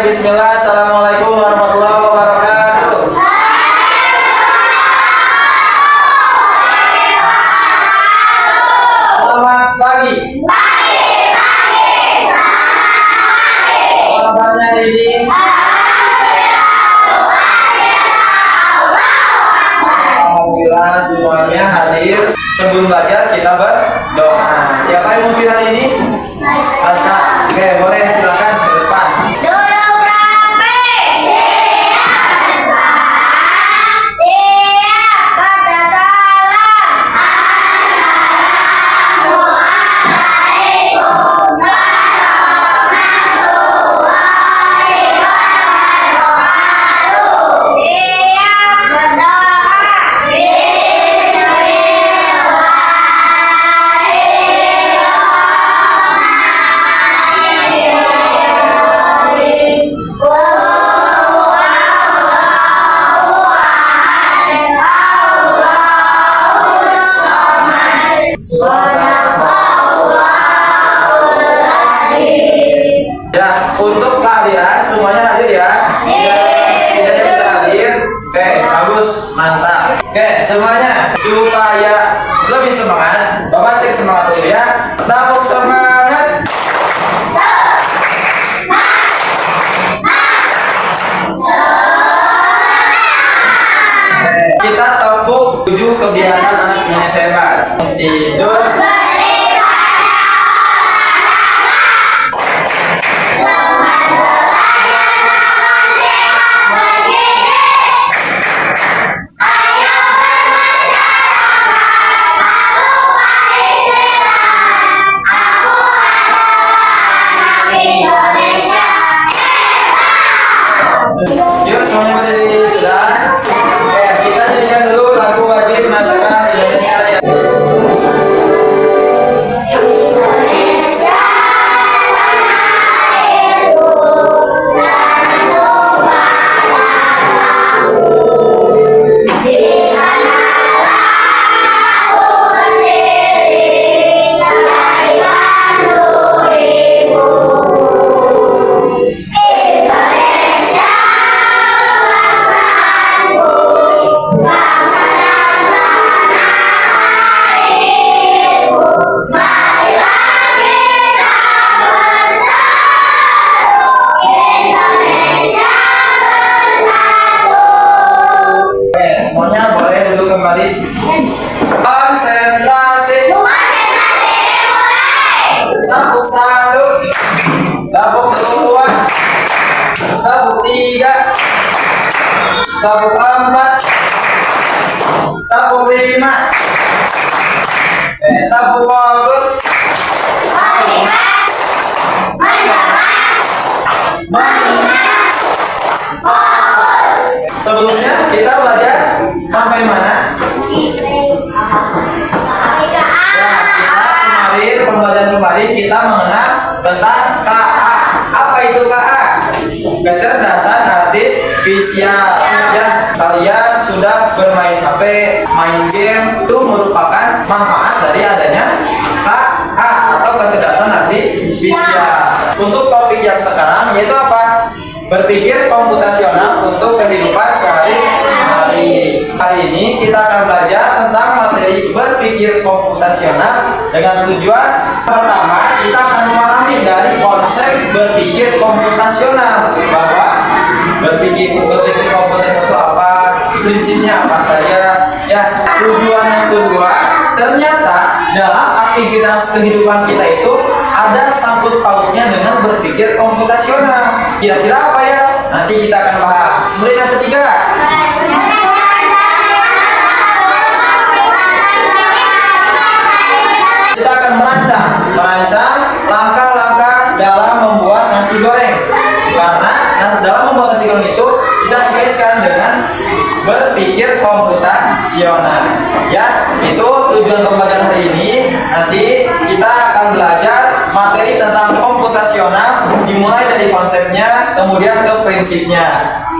Bismillah. Assalamualaikum warahmatullahi wabarakatuh. Selamat pagi. Apa kabarnya hari ini? Alhamdulillah semuanya hadir. Sebelum belajar kita berdoa. Siapa yang memimpin hari ini? Asa. Oke, boleh silakan ke depan. Ya, untuk kehadiran semuanya hadir ya. Tidak bisa hadir. Oke, bagus, mantap. Oke, semuanya supaya lebih semangat, Bapak cek semangat dulu ya. Tepuk semangat. Kita tepuk 7 kebiasaan anak Indonesia hebat. Tidur. Yuk semuanya berdiri sudah. Kita nyanyikan dulu lagu wajib nasional Indonesia Raya. Semuanya boleh duduk kembali. Konsentrasi. Tepuk 1, tepuk 2, tepuk 3, tepuk 4, tepuk 5. Tepuk bagus. Sebelumnya kita belajar sampai mana? Pembelajaran kemarin kita mengenal tentang KA. Apa itu KA? Kecerdasan artifisial. Ya, kalian sudah bermain HP, main game, itu merupakan manfaat dari adanya KA atau kecerdasan artifisial. Untuk topik yang sekarang yaitu apa? Berpikir komputasional untuk kehidupan sehari-hari. Hari ini kita akan belajar tentang materi berpikir komputasional dengan tujuan pertama kita akan memahami dari konsep berpikir komputasional, bahwa berpikir komputasional itu apa, prinsipnya apa saja. Ya, tujuan yang kedua, ternyata dalam aktivitas kehidupan kita itu ada sangkut pautnya dengan berpikir komputasional. Kira-kira apa ya? Nanti kita akan bahas. Kemudian yang ketiga, kita akan merancang langkah-langkah dalam membuat nasi goreng. Karena dalam membuat nasi goreng itu kita kaitkan dengan berpikir komputasional. Ya, itu tujuan pembelajaran hari ini. Nanti kita akan belajar materi tentang komputasional, dimulai dari konsepnya, kemudian ke prinsipnya.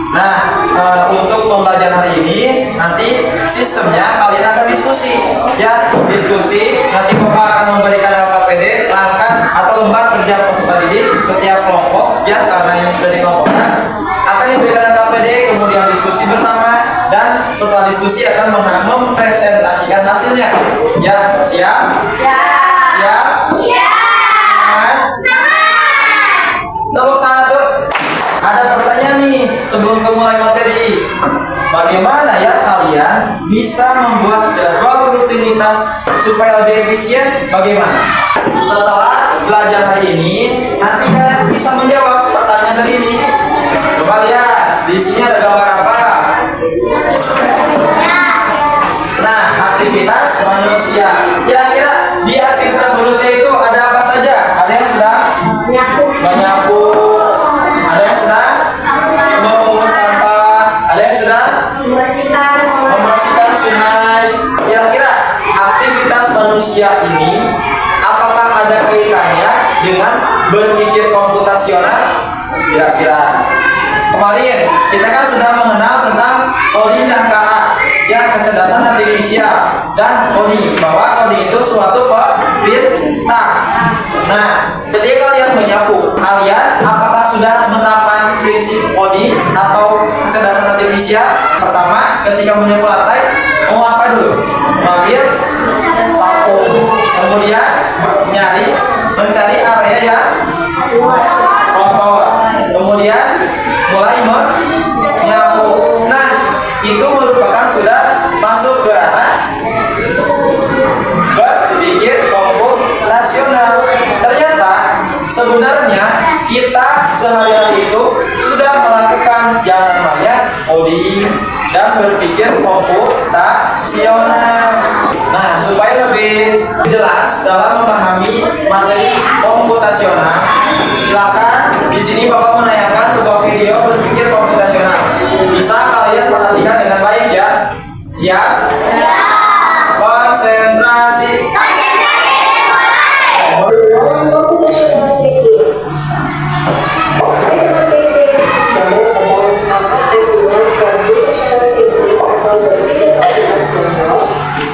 Nah, untuk pembelajaran hari ini nanti sistemnya kalian akan diskusi, ya, diskusi. Nanti Bapak akan memberikan LKPD langkah atau lembar kerja peserta didik setiap kelompok ya, karena ini sudah dikelompokkan akan diberikan KPD, kemudian diskusi bersama, dan setelah diskusi akan mempresentasikan hasilnya ya. Siap? Siap? Nomor 1, ada pertanyaan nih sebelum mulai materi. Bagaimana ya kalian bisa membuat jadwal rutinitas supaya lebih efisien? Bagaimana? Setelah belajar hari ini, nanti kalian bisa menjawab pertanyaan dari ini. Coba lihat, di sini ada gambar apa? Nah, aktivitas manusia. Kira-kira di aktivitas manusia itu ada apa saja? Ada yang sedang menyapu, ada yang sedang memungut sampah, ada yang sedang membersihkan sungai. Kira-kira aktivitas manusia ini apakah ada kaitannya dengan berpikir komputasional? Kira-kira kemarin kita kan sudah mengenal tentang coding dan KA ya, kecerdasan artifisial dan coding, bahwa coding itu suatu perintah. Nah, ketika kalian menyapu, kalian apakah sudah menerapkan prinsip coding atau kecerdasan artifisial? Pertama, ketika menyapu lantai, mau apa dulu? Mengambil sapu, kemudian mencari area yang kotor, kemudian mulai menyapu. Nah, itu merupakan sudah masuk ke ranah berpikir komputasional. Ternyata sebenarnya kita sehari-hari itu sudah melakukan yang namanya coding dan berpikir komputasional. Nah, supaya lebih jelas dalam memahami materi komputasional, silakan di sini Bapak menayangkan sebuah video berpikir komputasional. Bisa kalian perhatikan dengan baik ya. Siap? Konsentrasi.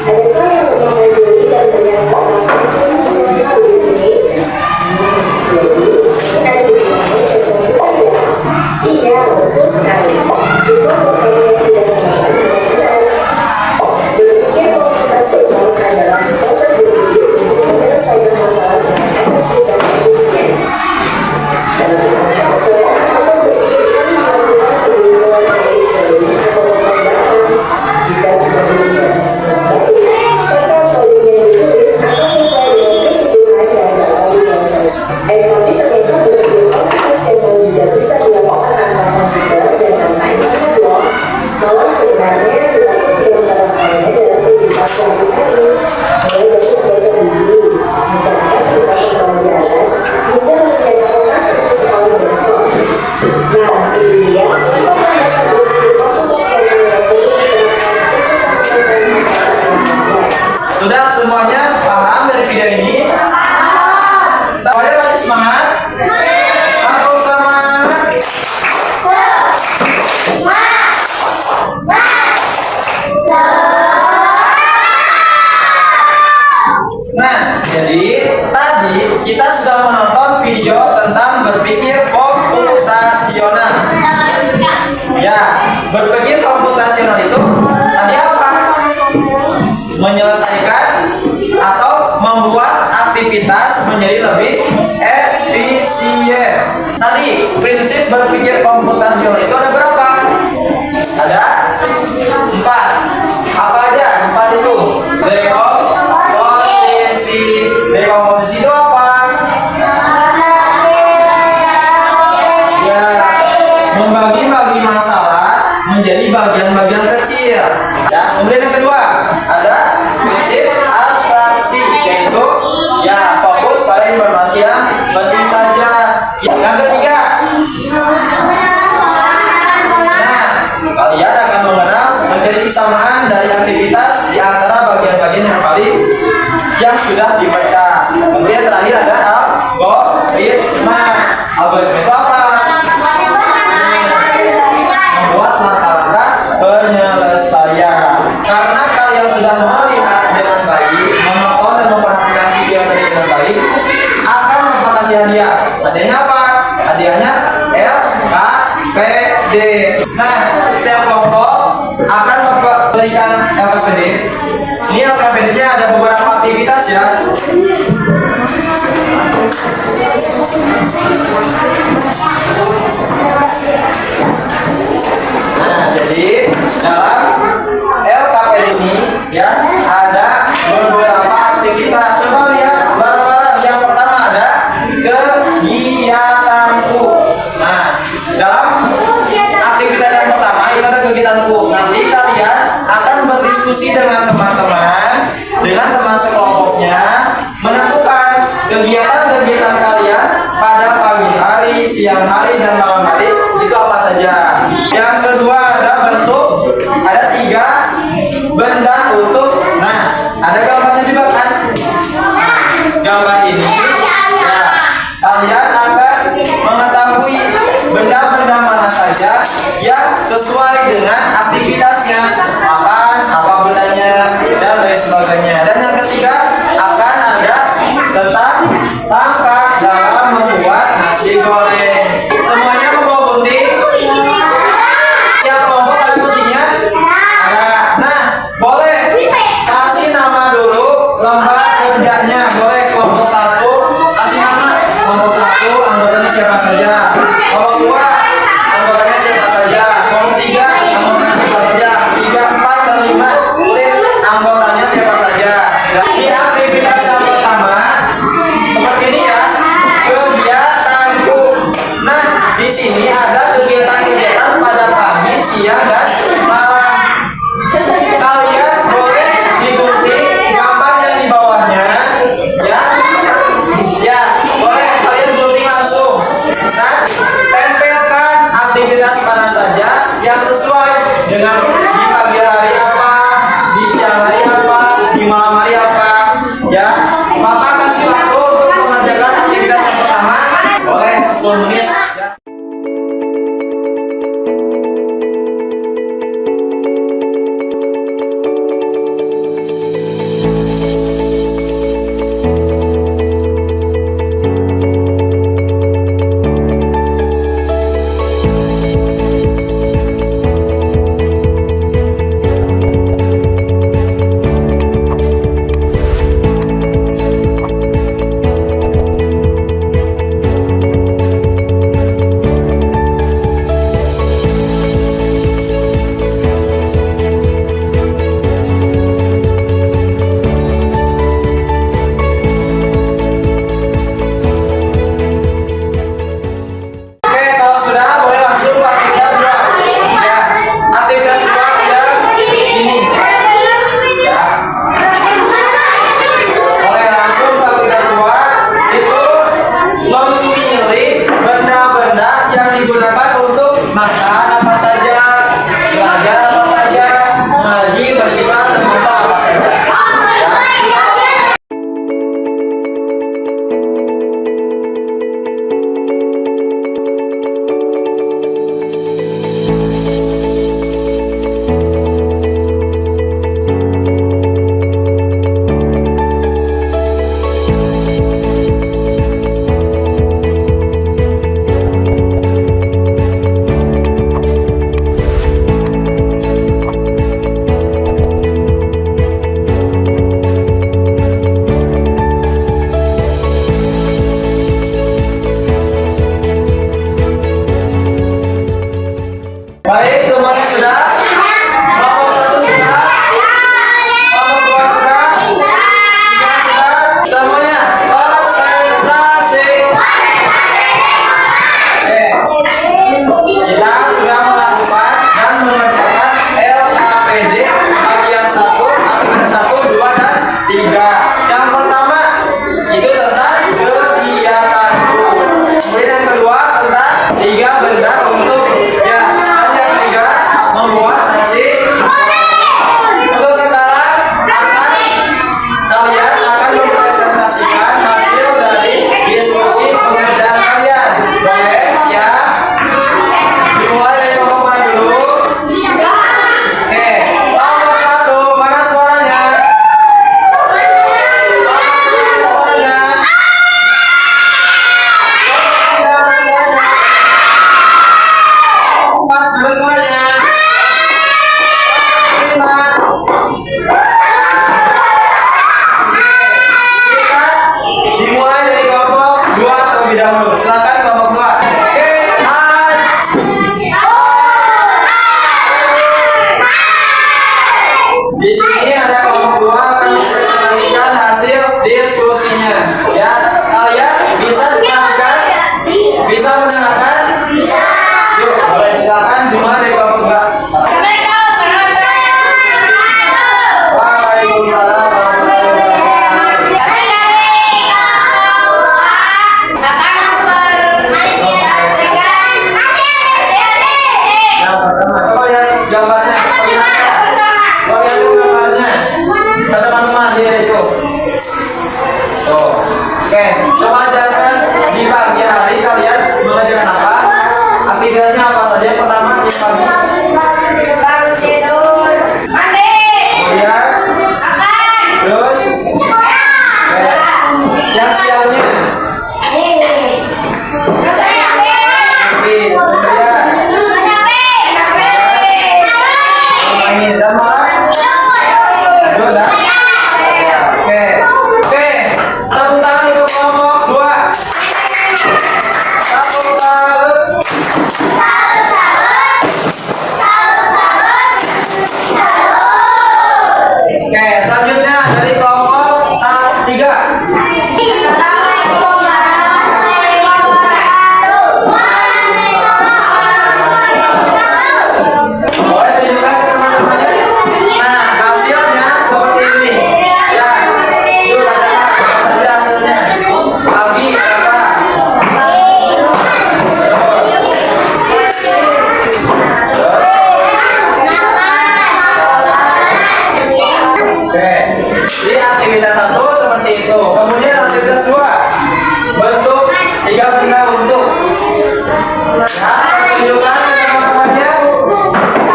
Adakah yang mempelajari dan menyatakan komputasional di sini? Jadi, ada hubungannya dengan budaya. Iya, betul sekali. Itu merupakan tidak dapat benar. Berpikir komputasional adalah proses berpikir untuk menyelesaikan masalah dengan efektif dan efisien. Dalam komputasional, proses berpikir ini melakukan perlindungan dari teori atau pembuatan bisa sebagai bicara. Tapi ternyata berpikir komputasional juga bisa dilakukan tanpa komputer dan tanpa internet loh. Malah sebenarnya dilakukan dengan menerapkannya dalam kehidupan sehari-hari, mulai dari membaca buku, mencatat tentang pembelajaran, hingga mengerjakan otak seperti sekolah besok. Nah, ini dia merupakan dasar berpikir komputasional yang perlu diterapkan. Sudah semuanya paham dari video ini? Semuanya masih semangat? Atau semangat? Nah, jadi tadi kita sudah menonton video tentang berpikir komputasional. Ya, berpikir komputasional itu tadi apa? Menyelesaikan atau membuat aktivitas menjadi lebih efisien. Tadi prinsip berpikir komputasional itu ada berapa? Ada 4. Apa aja 4 itu? Dekomposisi. Dekomposisi itu apa? Ya, membagi-bagi masalah menjadi bagian-bagian kecil. Ya, kemudian yang kedua ada prinsip abstraksi, yaitu ya fokus pada informasi yang penting saja. Yang ketiga, nah kalian akan mengenal mencari kesamaan dari aktivitas di antara bagian-bagian yang sudah dibaca. Kemudian terakhir ada algoritma. Algoritma itu apa? Membuat langkah-langkah penyelesaian. Karena kalian sudah melihat dengan baik, menonton dan memperhatikan video tadi dengan baik, akan P, D. Nah, setiap kelompok akan memberikan LKPD. Ini LKPD-nya ada beberapa aktivitas ya. Nah, jadi dalam LKPD ini ya ada beberapa aktivitas. Coba lihat bareng-bareng. Yang pertama ada kegiatanku. Nah, dalam aktivitas yang pertama ini ada kegiatanku. Nanti kalian akan berdiskusi dengan teman-teman, dengan teman sekelompoknya, menentukan kegiatan-kegiatan kalian pada pagi hari, siang hari, dan malam hari itu apa saja. Yang kedua ada bentuk, ada 3 benda untuk. Nah, ada gambarnya juga kan? Gambar ini ya, kalian akan mengetahui benda-benda mana saja yang sesuai dengan aktivitasnya, makan apa bendanya dan lain sebagainya. Dan yang ketiga akan ada tentang langkah dalam membuat nasi goreng. Semuanya membawa gunting. Tiap kelompok ada guntingnya? Ada. Nah, boleh kasih nama dulu lembar kerjanya. Boleh kelompok 1 kasih nama. Kelompok 1 anggotanya siapa saja. Kelompok 2 anggotanya siapa saja. Kelompok 3 anggotanya siapa saja. 3, 4, dan 5 tulis anggotanya siapa saja. Di aktivitas yang pertama seperti ini ya, kegiatanku. Nah, di sini ada kegiatan-kegiatan pada pagi, siang, dan malam. Kalian boleh digunting gambar yang di bawahnya ya. Ya, boleh kalian gunting langsung. Nah, tempelkan aktivitas mana saja yang sesuai dengan di pagi hari apa, di siang hari apa, di malam hari apa. Ya, Bapak kasih waktu untuk mengerjakan aktivitas yang pertama. Boleh 10 menit. Ya. Yuk, boleh silakan dimulai dari kelompok 2. Waalaikumsalam warahmatullahi wabarakatuh. Yang pertama, coba lihat gambarnya. Coba lihat gambarnya. Ke teman-teman dia itu. Tuh. Oke, coba jelaskan di pagi hari kalian mengerjakan apa? Aktivitasnya apa saja? Yang pertama di pagi. Kemudian, terus, yang siangnya. Kemudian, main dan malam. Dua dah. Oke, oke. Tepuk tangan untuk kelompok 2. Tepuk tangan. Oke, selanjutnya dari kelompok 3. Boleh tunjukkan ke teman-temannya. Nah, hasilnya seperti ini. Ya, yuk katakan apa saja hasilnya. Pagi berapa? Oke, di aktivitas 1 seperti itu. Kemudian aktivitas 2 bentuk 3 benda untuk. Nah, tunjukkan ke teman-temannya.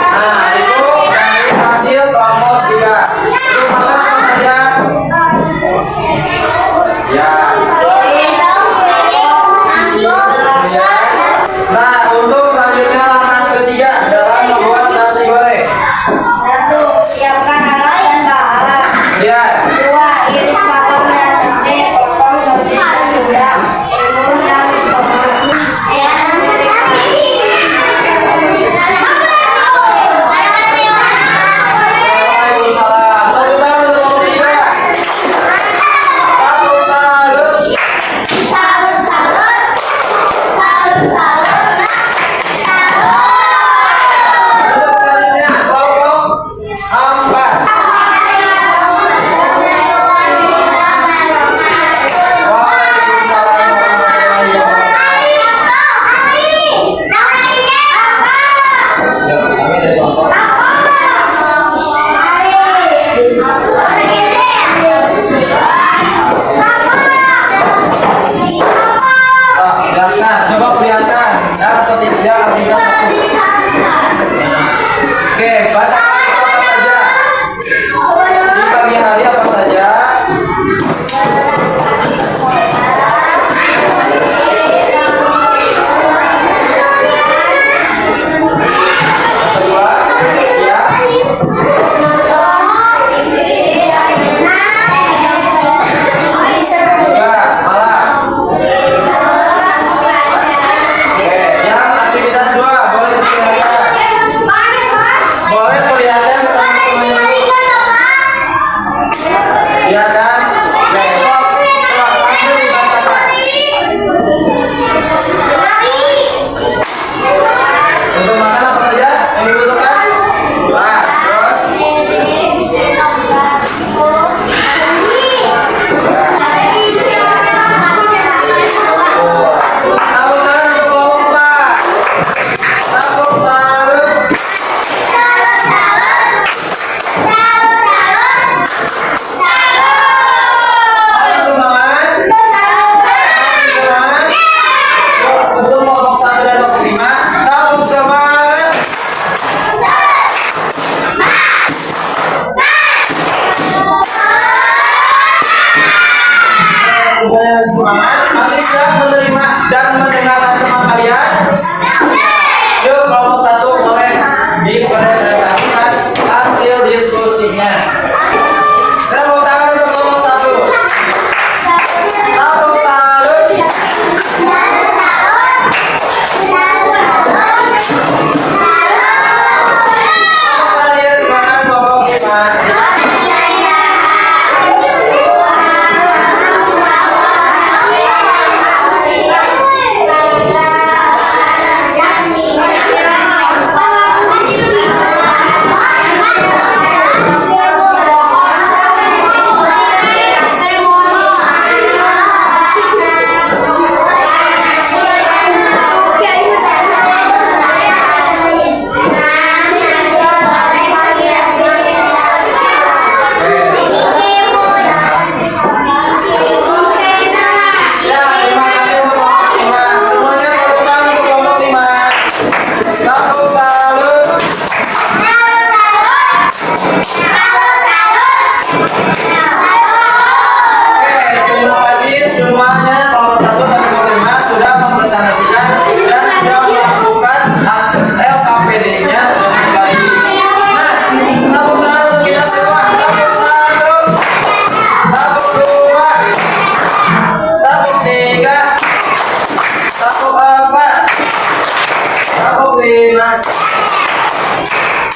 Nah, itu dari hasil kelompok 3. Itu makan apa saja? Ya. Nah, untuk selanjutnya langkah ketiga dalam membuat nasi goreng. Siapkan alat dan bahan. Lihat. 2. Iris bawang dan cabai, potong sosis dan udang, timun dan tomat. Waalaikumsalam. Tepuk tangan untuk kelompok 3. Tepuk salut. Untuk selanjutnya kelompok 4. Waalaikumsalam warahmatullahi wabarakatuh. Ya, kami dari kelompok. Jelaskan, coba perlihatkan. Atau tidak aktivitas 1. Oke, baca apa saja. Di pagi hari apa saja? Yang kedua, ya. Tiga, malam. Oke, yang aktivitas 2.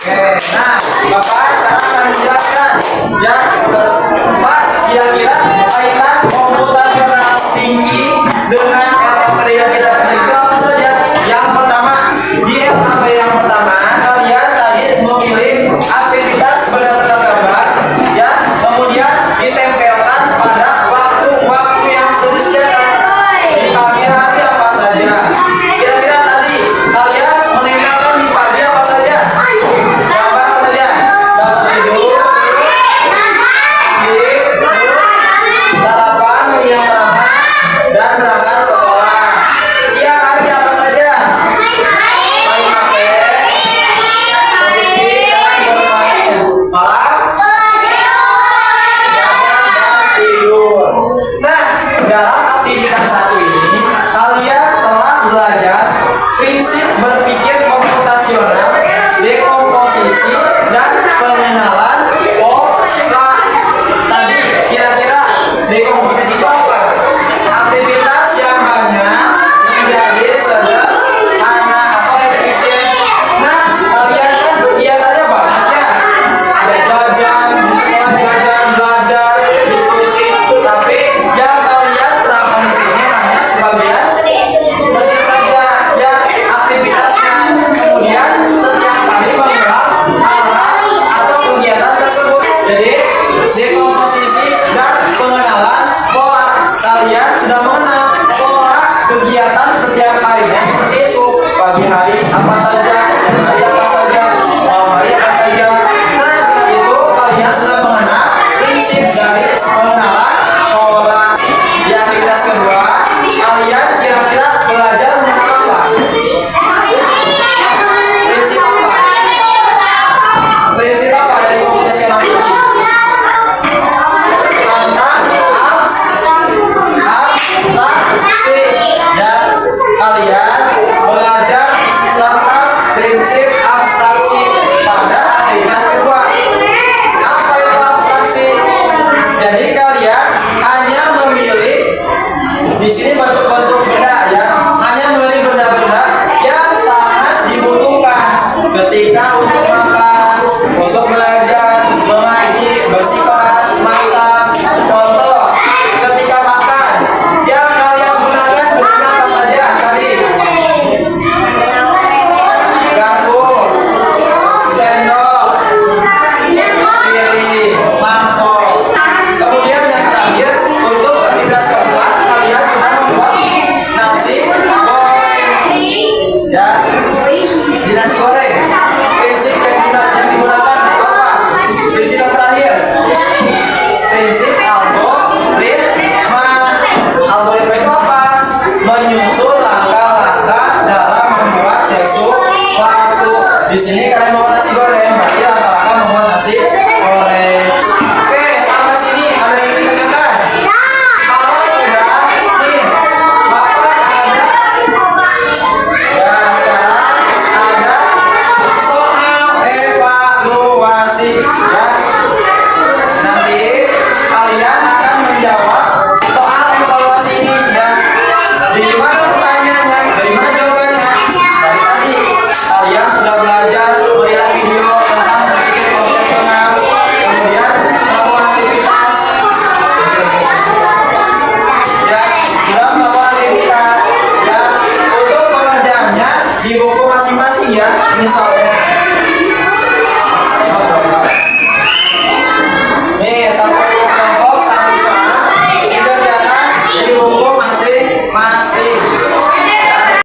Oke, nah, Bapak sekarang akan menjelaskan ya, Pak, kira-kira kaitan komputasional tinggi dengan LKPD yang kita kenal itu apa saja? Yang pertama, di LKPD yang pertama, kalian tadi memilih aktivitas berdasarkan gambar, ya, kemudian ditempelkan pada waktu-waktu yang sudah disediakan. Di pagi hari apa saja? Kira-kira tadi kalian menempelkan di pagi apa saja? Gambar apa saja? Bangun tidur, sarapan, minum dan berangkat sekolah. Siang hari apa saja? Main HP, dan bermain. Malam jajan dan tidur. Nah, dalam aktivitas satu ini kalian telah belajar prinsip berpikir komputasional, dekomposisi, dan pengenalan pola. Tadi kira-kira dekomposisi itu apa? Aktivitas yang banyak menjadi sederhana atau efisien. Nah, kalian kan kegiatannya banyak ya. Ada jajan, di sekolah jajan, belajar, diskusi. Tapi yang kalian terapkan di sini hanya sebagian kecil saja ya aktivitasnya. Kemudian setiap kali mengulang hal atau kegiatan tersebut. Jadi dekomposisi dan pengenalan pola. Kalian sudah mengenal pola kegiatan setiap harinya seperti itu. Pagi hari apa saja, siang hari apa saja, malam hari apa saja. Nah, itu kalian sudah mengenal prinsip dari pengenalan pola. Di aktivitas kedua, kalian kira-kira belajar mengenal apa? Prinsip apa? Prinsip apa dari komputasional tinggi? Tentang abstraksi, dan kalian belajar tentang prinsip abstraksi pada aktivitas kedua. Apa itu abstraksi? Jadi kalian hanya memilih di sini bentuk-bentuk benda ya, hanya memilih benda-benda yang sangat dibutuhkan ketika untuk makan, untuk belajar, mengaji, bersikelas, masak. Contoh, ketika makan, yang kalian gunakan benda apa saja tadi? Garpu, sendok, piring, mangkok. Kemudian yang terakhir, untuk aktivitas keempat, kalian sudah membuat nasi goreng. Ya, di nasi goreng, prinsip yang digunakan apa? Prinsip yang terakhir, prinsip algoritma. Algoritma itu apa? Menyusun langkah-langkah dalam membuat sesuatu. Di sini kalian membuat nasi goreng, berarti langkah-langkah membuat nasi goreng. Oke, sampai sini ada yang ingin ditanyakan? Kalau sudah, nih, Bapak ada. Ya, sekarang ada soal evaluasi ya. Nanti kalian akan menjawab soal evaluasi ini ya. Di mana pertanyaannya? Dari mana jawabannya? Dari tadi kalian sudah belajar melihat video tentang berpikir komputasional, kemudian melakukan aktivitas. Ya, sudah melakukan aktivitas ya. Untuk pengerjaannya di buku masing-masing ya. Ini soalnya. Nih, sampai kelompok satu soal dikerjakan di buku masing-masing. Ya.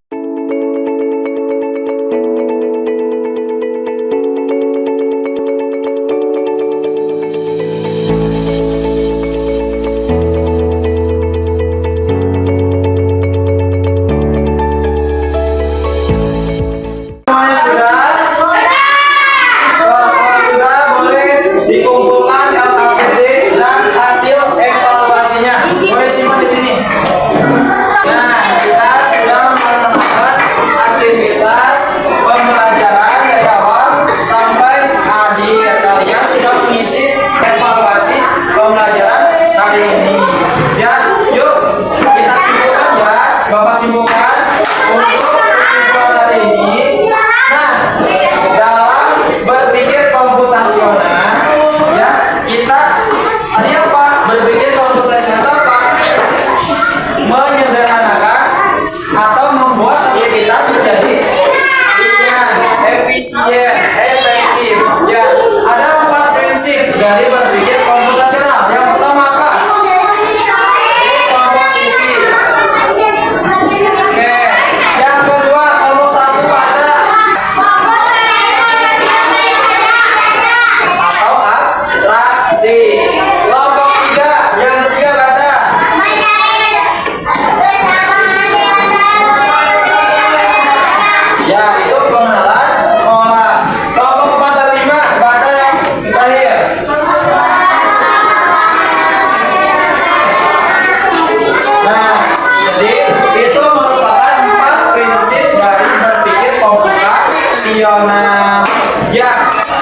Semuanya sudah? Ya, itu pengenalan sekolah. Kelompok 4 dan 5, baca yang terakhir. Nah, jadi itu merupakan 4 prinsip dari berpikir komputasional. Ya,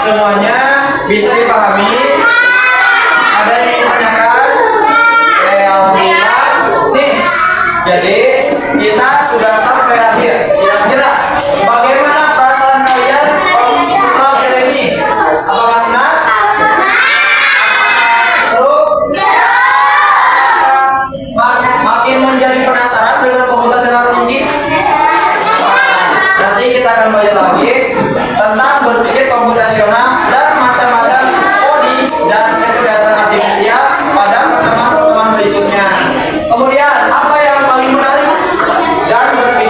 semuanya bisa dipahami. Ada yang ingin tanyakan? Alhamdulillah. Nih, jadi kita sudah sampai akhir. Kira-kira bagaimana perasaan kalian setelah belajar ini? Apakah senang? Seru? Makin menjadi penasaran dengan komputasional tinggi? Nanti kita akan belajar lagi tentang berpikir komputasional dan macam-macam coding dan kecerdasan artifisial pada pertemuan-pertemuan berikutnya. Kemudian apa yang paling menarik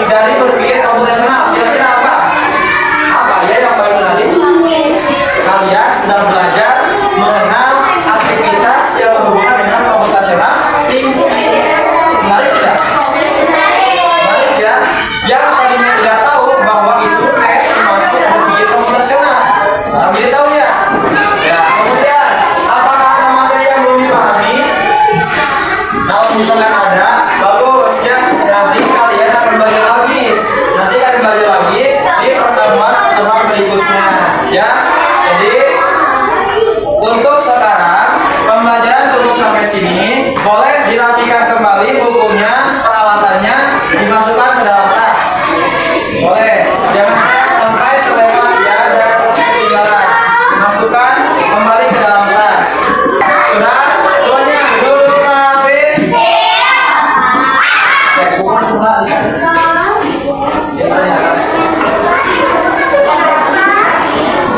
dari berpikir komputasional? Kira-kira apa? Apa ya yang paling menarik? Kalian sedang belajar mengenal aktivitas yang berhubungan dengan komputasional tinggi. Menarik tidak? Menarik ya. Yang tadinya tidak tahu bahwa itu termasuk berpikir komputasional. Sekarang jadi tahu ya. Ya. Kemudian apakah ada materi yang belum dipahami? Kalau misalkan ada, bagus ya. Nanti kalian akan belajar lagi. Nanti akan belajar lagi di pertemuan berikutnya. Ya. Jadi untuk sekarang pembelajaran cukup sampai sini. Boleh dirapikan kembali bukunya, peralatannya dimasukkan ke dalam tas. Boleh. Jangan sampai terlewat ya dan ketinggalan. Masukkan kembali ke dalam tas. Sudah? Semuanya duduk rapi. Bukan semua ya.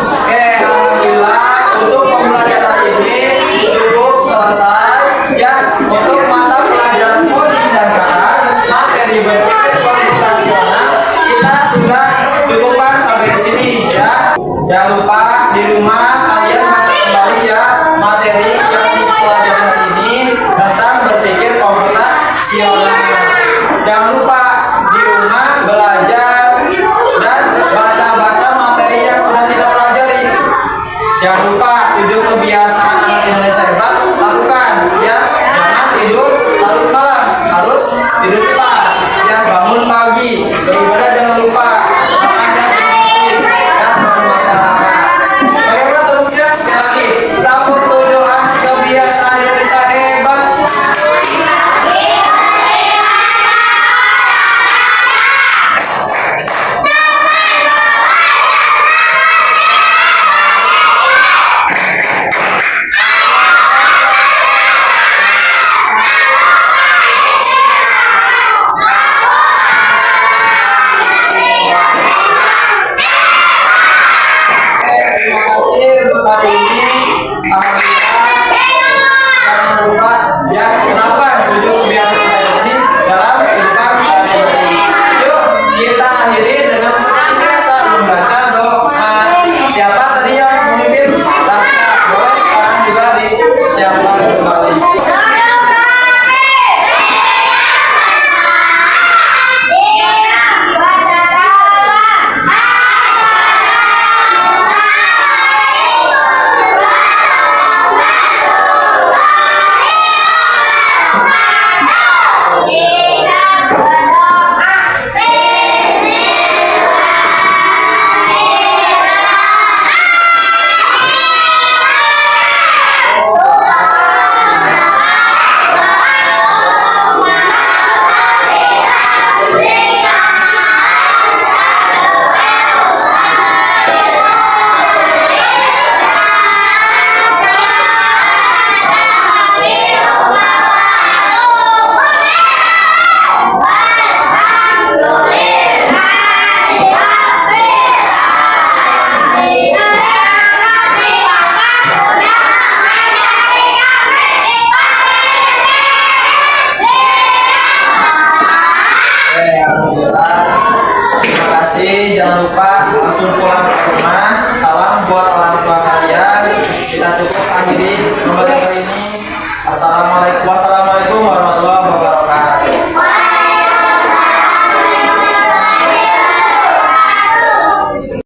Oke, alhamdulillah untuk pembelajaran ini cukup selesai ya. Untuk mata pelajaran coding dan KA, materi berpikir komputasional kita sudah cukupkan sampai di sini ya. Jangan lupa di rumah kalian baca kembali ya materi yang dipelajari ini tentang berpikir komputasional. Jangan lupa di rumah belajar dan baca-baca materi yang sudah kita pelajari. Jangan lupa 7 kebiasaan anak Indonesia hebat lakukan ya. Jangan tidur larut malam, harus tidur cepat ya. Bangun pagi, beribadah jangan lupa. Makan yang bergizi dan bermasyarakat. Bagaimana terusnya? Sekali lagi, tahun 7 kebiasaan Indonesia hebat. Terima kasih untuk hari ini. Alhamdulillah. Jangan lupa ya terapkan 7 kebiasaan ini dalam kehidupan sehari-hari. Yuk kita akhiri dengan seperti biasa membaca doa. Siapa tadi yang memimpin? Raska. Boleh sekarang juga disiapkan kembali. Jangan lupa langsung pulang ke rumah. Salam buat orang tua kalian. Kita cukup akhiri pembelajaran ini. Assalamualaikum.